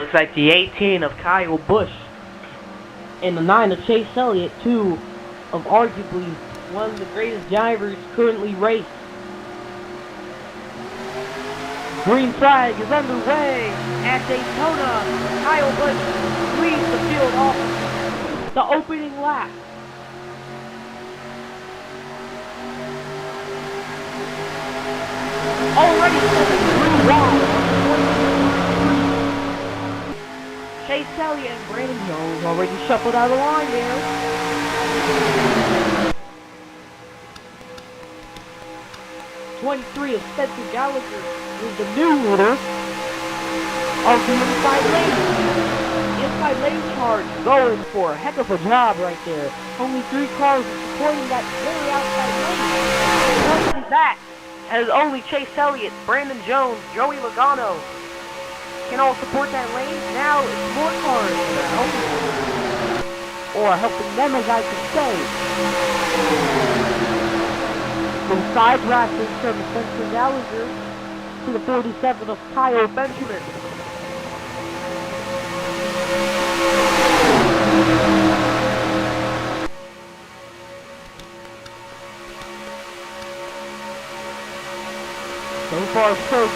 Looks like the 18 of Kyle Busch and the 9 of Chase Elliott, two of arguably one of the greatest drivers currently raced. Green flag is underway at Daytona. Kyle Busch leads the field off the opening lap. Already 7-3 Chase Elliott and Brandon Jones already shuffled out of the line there. '23 of Spencer Gallagher is the new leader of the inside lane. Inside lane charge going for a heck of a job right there. Only 3 cars supporting that very outside lane. Not only that, as only Chase Elliott, Brandon Jones, Joey Logano can all support that lane. Now it's more cars that are helping them, or helping them, as I can say. From side rashes from Spencer Gallagher to the 47 of Kyle Benjamin. So far, so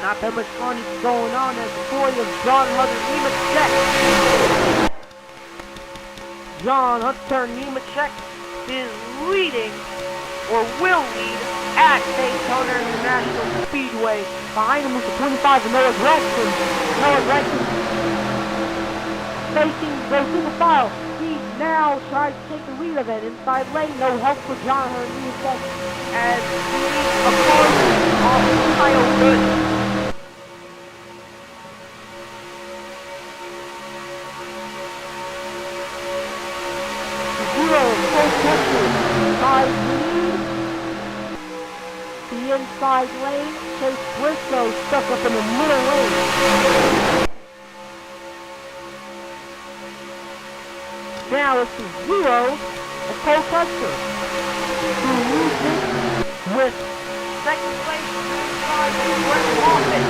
not that much fun is going on as the story of John Hunter Nemechek. John Hunter Nemechek is leading, or will lead, at Daytona International Speedway. Behind him is the 25 of Noah Gregson. Noah Gregson facing the single file. He now tries to take the lead of that inside lane. No help for John Hunter Nemechek as he leads a car off Kyle Busch. The inside lane, Chase Briscoe stuck up in the middle lane. Now it's the 0 of Cole Custer, who leads it with second place inside Brett Moffitt.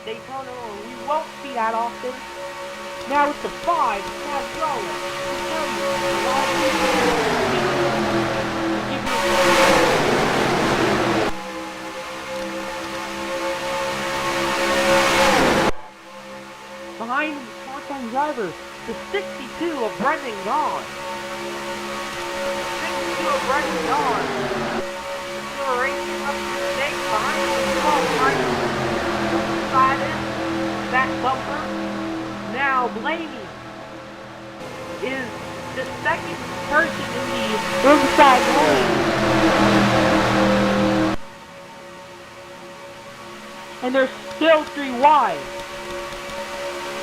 Daytona, we won't see that often. Now it's the 5, behind him, part-time driver, the 62 of Brendan Gaughan. 62 of Brendan Gaughan. Still racing up to the state behind him, that bumper. Now Blaney is the second person in the inside lane. And there's still 3 wide.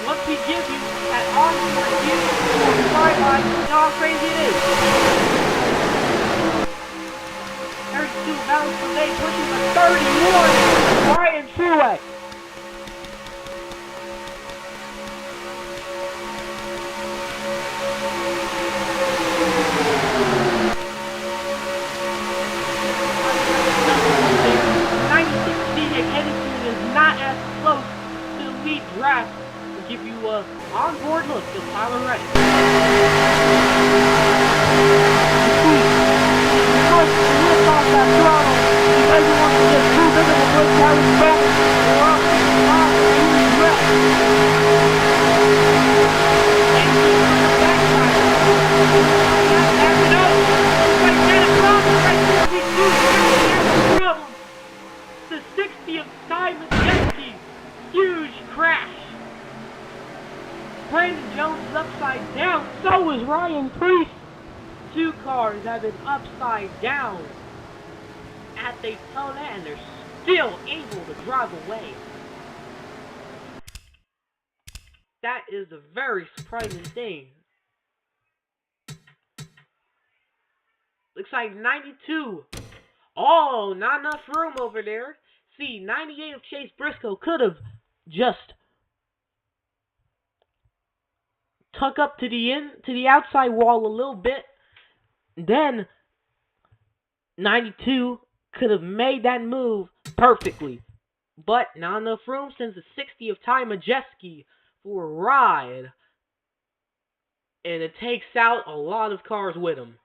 Once we give you that onboard view on the sideline, you know how crazy it is. 32 miles per day pushing the 31 Ryan Truex. Not as close to the lead draft to give you a on-board look at Tyler Reddick. The 60 of Simon Jensen, huge crash. Brandon Jones is upside down, so is Ryan Preece. 2 cars have been upside down at Daytona, and they're still able to drive away. That is a very surprising thing. Looks like 92. Oh, not enough room over there. See, 98 of Chase Briscoe could have just tuck up to the outside wall a little bit. Then 92 could have made that move perfectly. But not enough room, sends a 60 of Ty Majeski for a ride. And it takes out a lot of cars with him.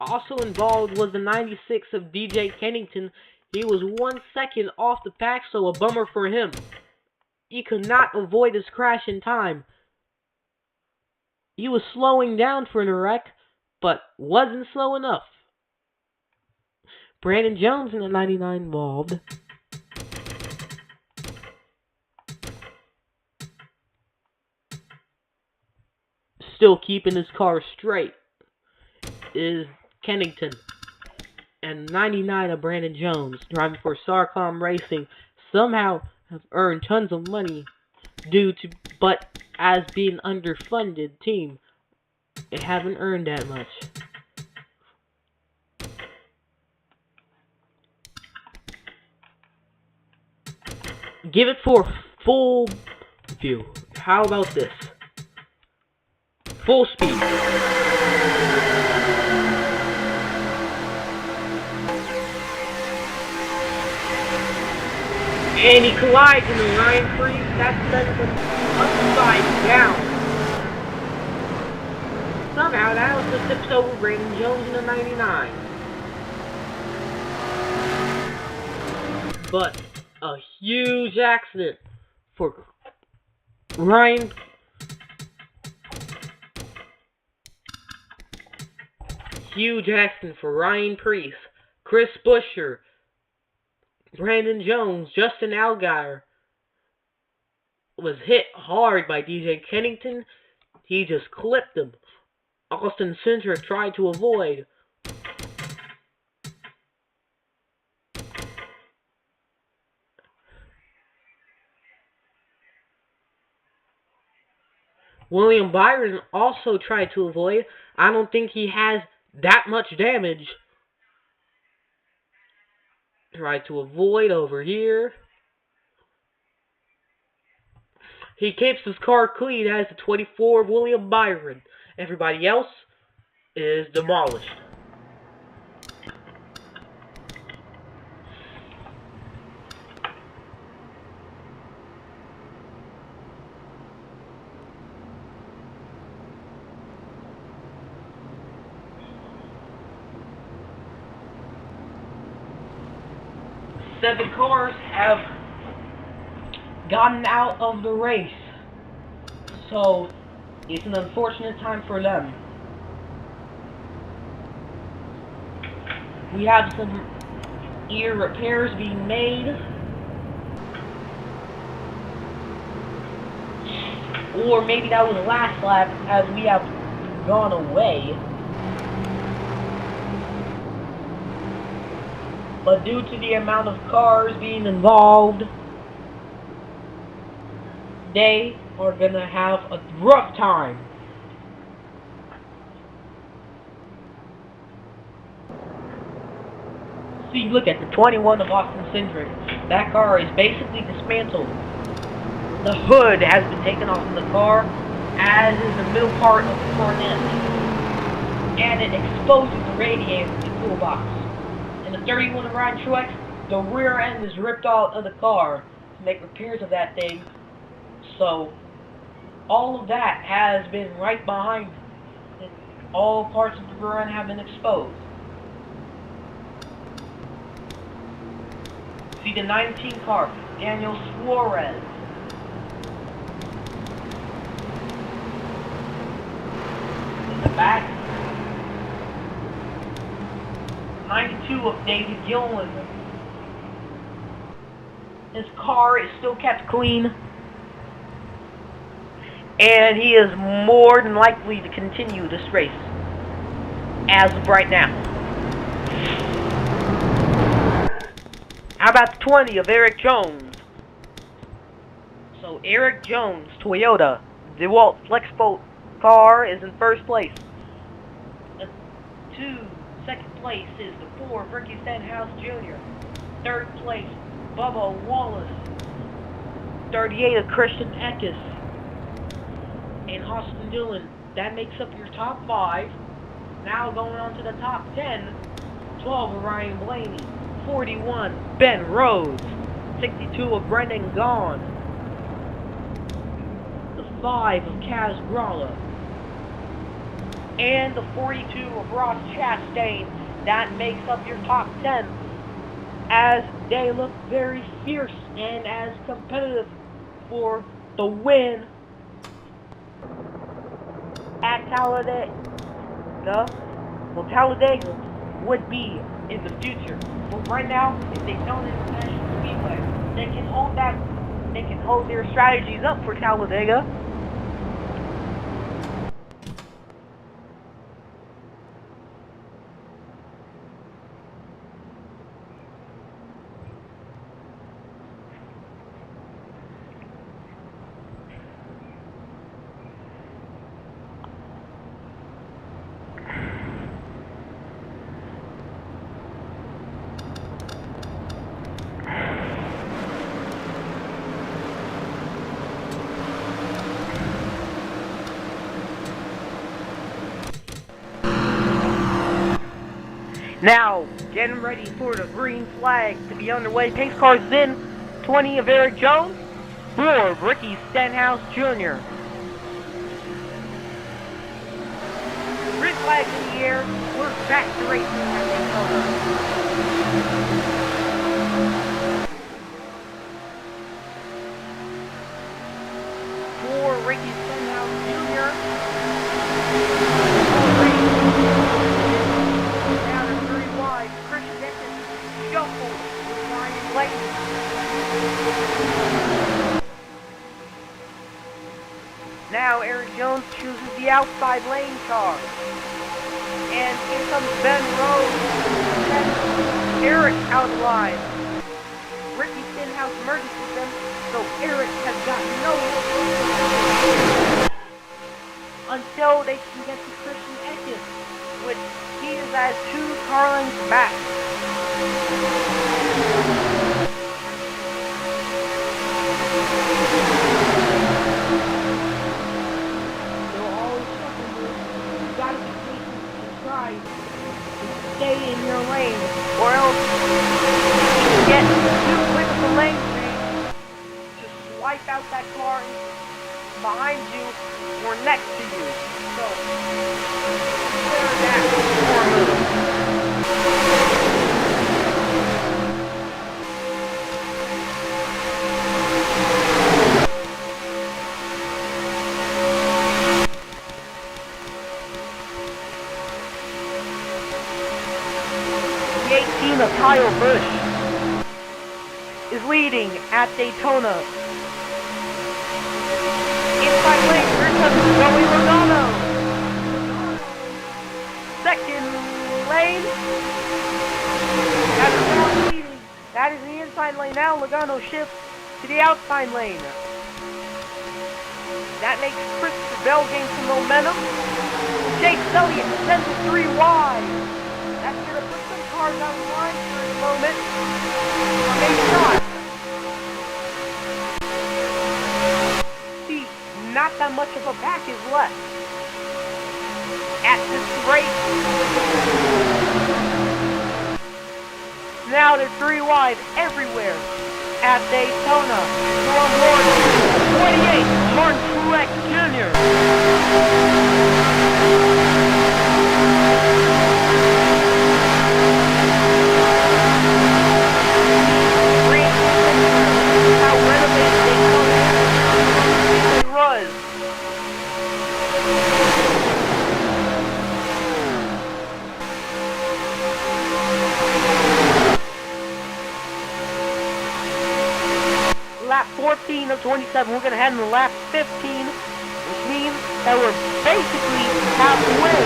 Also involved was the 96 of DJ Kennington. He was 1 second off the pack, so a bummer for him. He could not avoid his crash in time. He was slowing down for a wreck, but wasn't slow enough. Brandon Jones in the 99 involved. Still keeping his car straight is Kennington. And 99 of Brandon Jones, driving for Sarcom Racing, somehow have earned tons of money but as being an underfunded team, they haven't earned that much. Give it for full view. How about this? Full speed. And he collides in the Ryan Freeze. That sends him upside down. Somehow that also tips over Brandon Jones in the 99. But a huge accident for Ryan. Huge accident for Ryan Priest, Chris Buescher, Brandon Jones, Justin Allgaier was hit hard by DJ Kennington. He just clipped him. Austin Cindric tried to avoid. William Byron also tried to avoid. I don't think he has that much damage. Tried to avoid over here. He keeps his car clean as the 24 of William Byron. Everybody else is demolished. Seven cars have gotten out of the race, so it's an unfortunate time for them. We have some ear repairs being made, or maybe that was the last lap as we have gone away. But due to the amount of cars being involved, they are gonna have a rough time. See, look at the 21 of Austin Cindric. That car is basically dismantled. The hood has been taken off of the car, as is the middle part of the cornet. And it exposes the radiator and the toolbox. And the 31 of Ryan Truex, the rear end is ripped out of the car to make repairs of that thing. So, all of that has been right behind it. All parts of the rear end have been exposed. See the 19 car, Daniel Suarez. In the back, 92 of David Gillen. His car is still kept clean, and he is more than likely to continue this race as of right now. How about the 20 of Eric Jones? So Eric Jones, Toyota, DeWalt Flexbolt car is in first place. The 2 Second place is the 4, Ricky Stenhouse Jr. Third place, Bubba Wallace. 38 of Christian Eckes. And Austin Dillon. That makes up your top 5. Now going on to the top 10. 12 of Ryan Blaney. 41, Ben Rhodes. 62 of Brendan Gaughan. The 5 of Kaz Gralla. And the 42 of Ross Chastain. That makes up your top 10, as they look very fierce and as competitive for the win at Talladega. Well, Talladega would be in the future, but right now, if they don't International Speedway, they can hold that. They can hold their strategies up for Talladega. Now, getting ready for the green flag to be underway. Pace cars in. 20 of Eric Jones. 4 of Ricky Stenhouse Jr. Green flag in the air. We're back to racing at Daytona. 4 Ricky Stenhouse Jr. Now Eric Jones chooses the outside lane car. And here comes Ben Rhodes. And Eric out of line. Ricky Stenhouse merges with them, so Eric has got no until they can get to Christian Eckes, which he is at 2 car lengths back. Stay in your lane, or else you get too quick of a lane change to swipe out that car behind you or next to you. So, consider that for a move. 18 of Kyle Busch is leading at Daytona. Inside lane, here comes Joey Logano. Second lane. That is the inside lane now. Logano shifts to the outside lane. That makes Christopher Bell gain some momentum. Chase Elliott sends it 3 wide. That's going to put some cars on the line for a moment. Or maybe not. See, not that much of a back is left at this race. Now they're 3 wide everywhere at Daytona. So on board 28, Martin Truex Jr. Lap 14 of 27, we're going to head into lap 15, which means that we're basically halfway.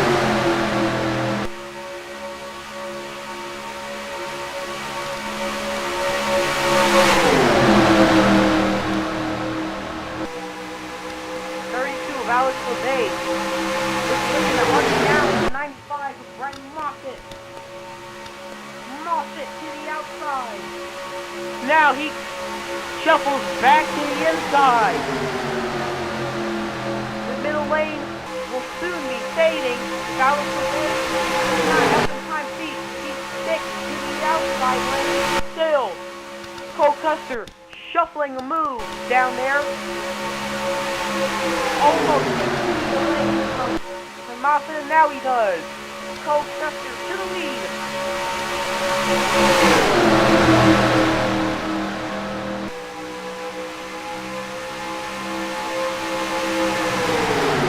of Alex Levay. Looking at 100 down to 95 with Brendan Moffitt. shuffles back to the inside. The middle lane will soon be fading. Carlos does not have some time to see. He sticks to the outside lane. Still, Cole Custer shuffling a move down there. Almost the lane from Moffitt, and now he does. Cole Custer to the lead.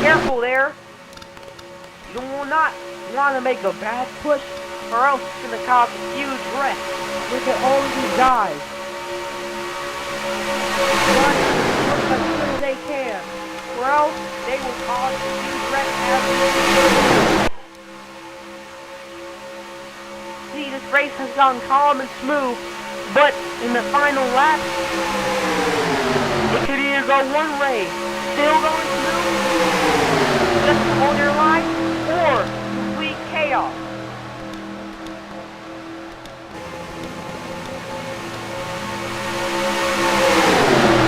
Careful there. You will not want to make a bad push, or else it's going to cause a huge wreck. Look at all of these guys. Run as soon as they can, or else they will cause a huge wreck. See, this race has gone calm and smooth, but in the final lap, it could either go one way, still going smooth, just hold your line, or complete chaos.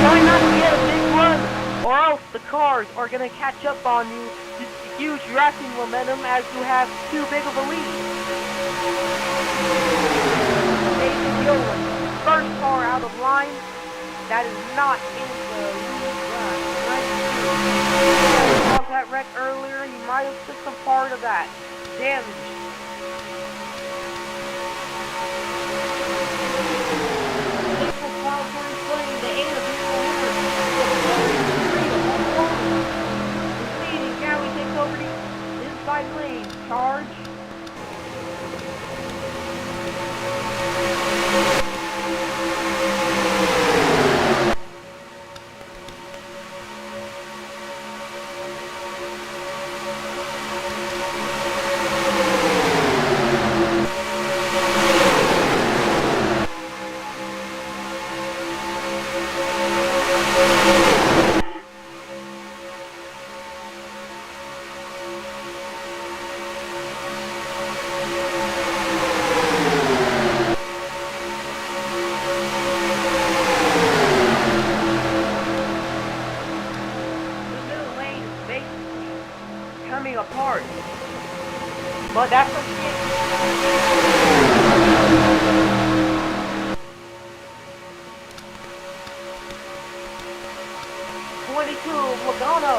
Try not to get a big run, or else the cars are going to catch up on you. It's huge racing momentum as you have too big of a lead. First car out of line, that is not in the lead run. Right? Caused that wreck earlier, you might have took some part of that damage. Now he takes over the inside lane. Charge. Apart, but that's okay. 22 Logano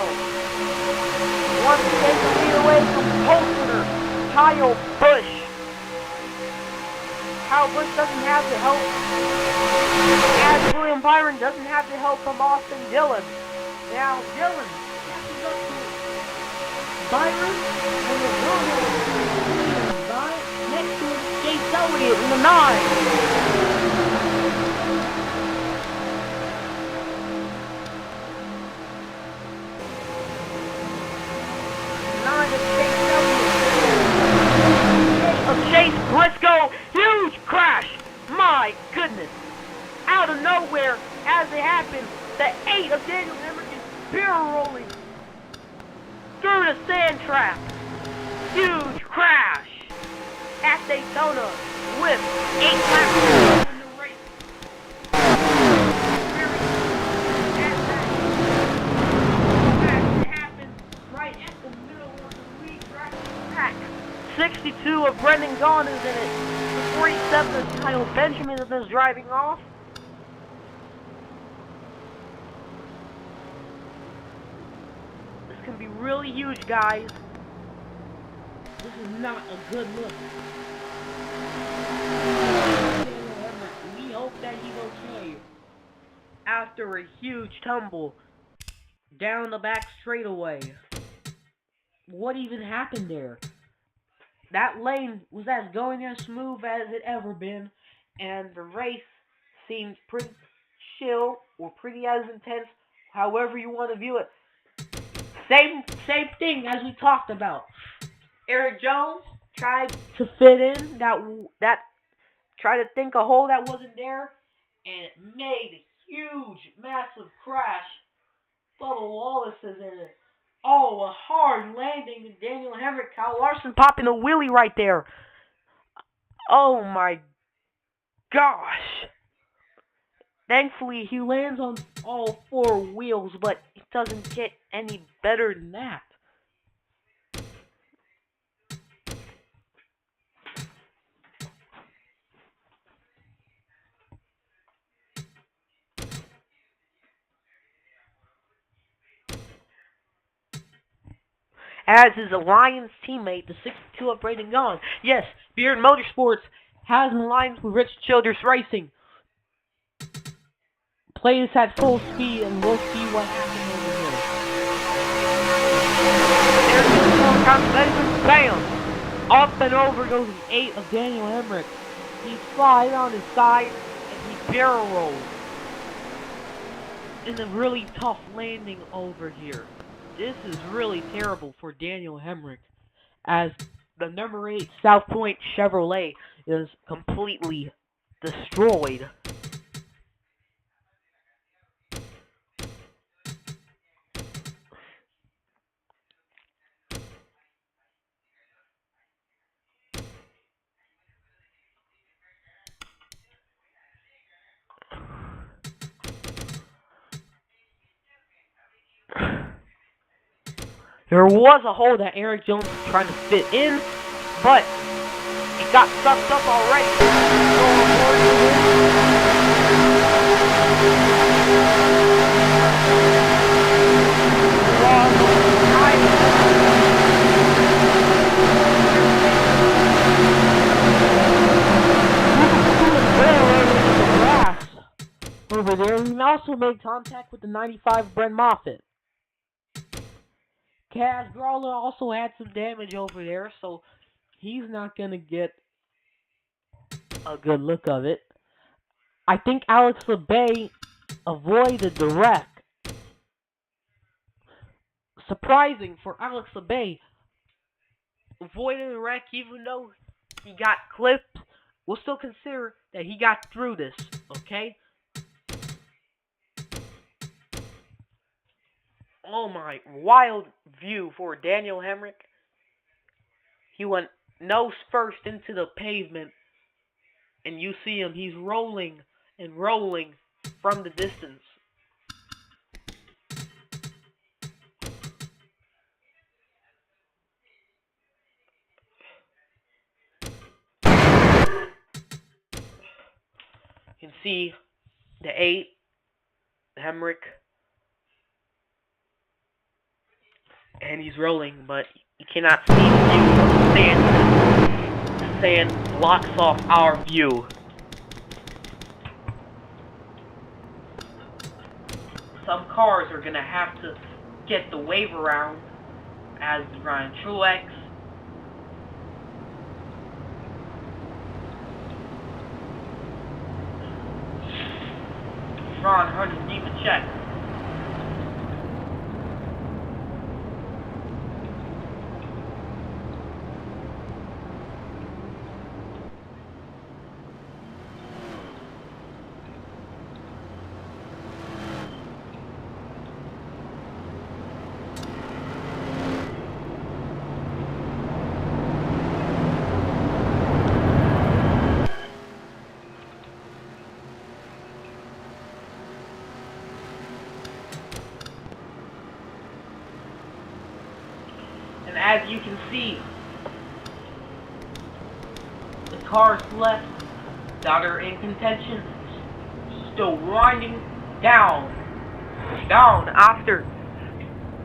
wants to take the lead away from Holstener Kyle Busch. Kyle Busch doesn't have the help, as William Byron doesn't have the help from Austin Dillon. Now Dillon catches up to Byron and the next to daytona in the 9. Of Chase Briscoe, huge crash. My goodness! Out of nowhere, as it happened, the 8 of Daniel Hemrick is barrel rolling through the sand trap. Huge crash at Daytona with 8 laps in the race. That happened right at the middle of the lead track. 62 of Brendan Gaughan is in it. The 47 of Kyle Benjamin is driving off. This can be really huge, guys. This is not a good look. We hope that he's okay. After a huge tumble down the back straightaway. What even happened there? That lane was as going as smooth as it ever been, and the race seemed pretty chill or pretty as intense, however you want to view it. Same thing as we talked about. Eric Jones tried to fit in that tried to think a hole that wasn't there, and it made a huge, massive crash. Bubba Wallace is in it. Oh, a hard landing to Daniel Hemrick. Kyle Larson popping a wheelie right there. Oh my gosh. Thankfully, he lands on all four wheels, but it doesn't get any better than that. As his alliance teammate, the 62 upgrading gone. Yes, Beard Motorsports has an alliance with Rich Childress Racing. Play this at full speed and we'll see what happens over here. There's the full confidence, bam! Up and over goes the 8 of Daniel Hemrick. He flies on his side and he barrel rolls. In a really tough landing over here. This is really terrible for Daniel Hemrick, as the number 8 South Point Chevrolet is completely destroyed. There was a hole that Eric Jones was trying to fit in, but it got sucked up already. Over there, he also made contact with the 95 Brent Moffitt. Kaz Growler also had some damage over there, so he's not gonna get a good look of it. I think Alex LeBay avoided the wreck. Surprising for Alex LeBay. Avoided the wreck even though he got clipped. We'll still consider that he got through this, okay? Oh my, wild view for Daniel Hemrick. He went nose first into the pavement, and you see him, he's rolling and rolling from the distance. You can see the 8, Hemrick, and he's rolling, but you cannot see the view of the sand. The sand blocks off our view. Some cars are gonna have to get the wave around, as Ryan Truex, Ron Hunter, Nemechek. And as you can see, the cars left that are in contention still winding down after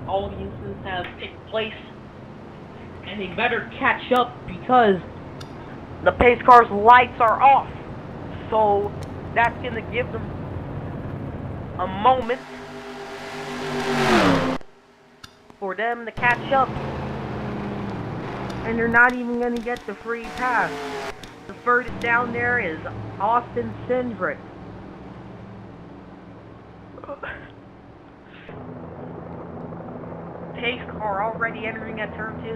all the incidents have taken place. And they better catch up because the pace car's lights are off. So that's going to give them a moment for them to catch up. And they're not even going to get the free pass. The furthest down there is Austin Cindric. Pace car already entering at turn 2.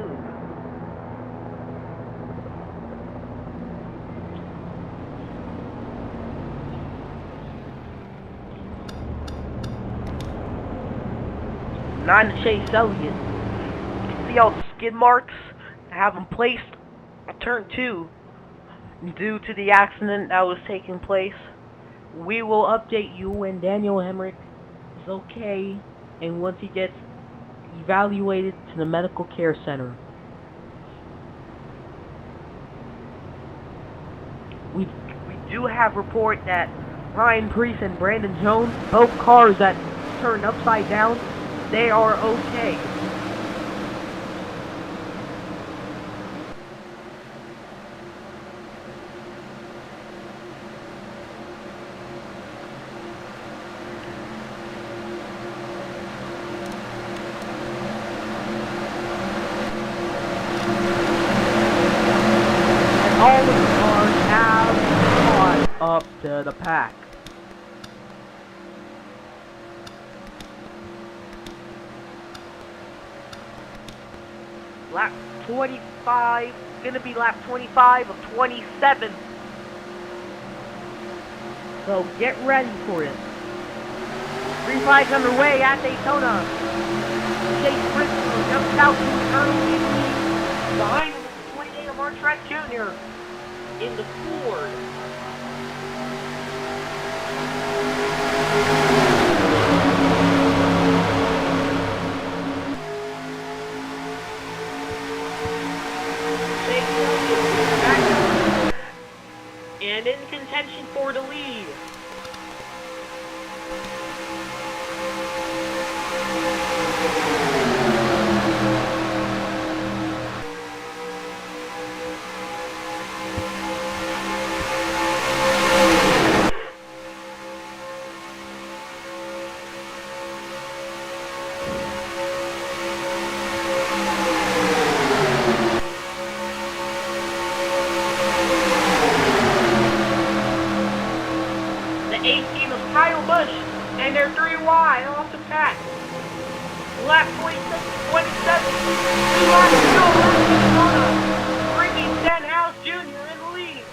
Nine to Chase Elliott. You can see all the skid marks that have been placed at turn 2 due to the accident that was taking place. We will update you when Daniel Hemrick is okay and once he gets evaluated to the medical care center. We do have report that Ryan Priest and Brandon Jones, both cars that turned upside down, they are okay. All of the cars have caught up to the pack. Lap 25, gonna be lap 25 of 27. So get ready for it. Green flags underway at Daytona. Chase Briscoe jumps out to the early lead. Behind him is 28 of Martrek Jr. in the Ford. And in contention for the lead. And they're 3 wide off the pack. Lap 27, 2 laps to go. Bringing Stenhouse Jr. in the lead.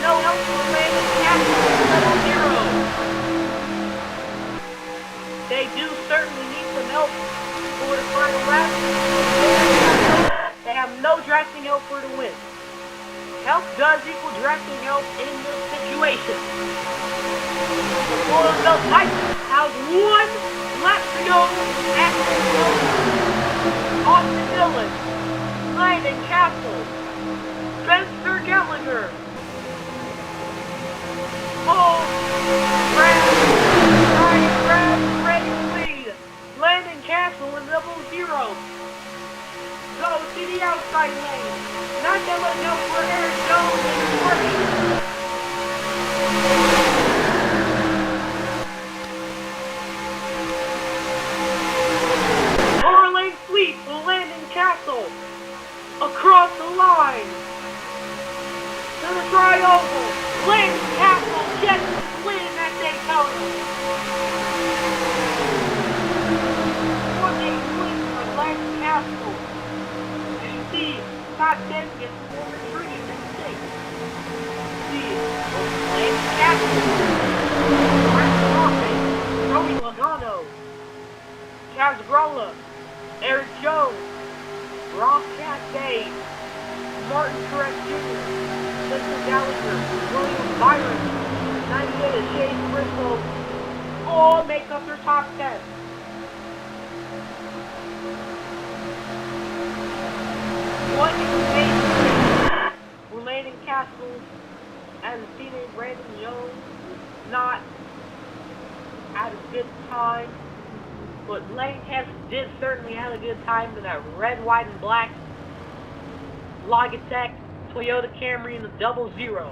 No help for Landon Castle, 0-0. They do certainly need some help for the final lap. They have no drafting help for the win. Help does equal drafting help in this situation. The Florida Belt Titans has 1 lap to go at Austin Dillon, Landon Castle, Spencer Gallagher, Paul Brad ready to lead. Landon Castle in 0-0. Go to the outside lane. Not that much help for Eric Jones and his working. 4-lane sweep for Landon Castle. Across the line. To the tri-oval. Landon Castle gets the win at Daytona. 4-lane win for Landon Castle. Top 10 gets 4-3 in the state. Landon Castle, Brett Coffin, Tony Logano, Chaz Grola, Eric Jones, Ross Cascade, Martin Truex Jr., Spencer Gallagher, William Byron, 98 of Chase Briscoe, all make up their top 10. What is Landon Castle and teammate Brandon Jones not at a good time, but Landon Castle did certainly have a good time in that red, white, and black Logitech Toyota Camry in the 0-0.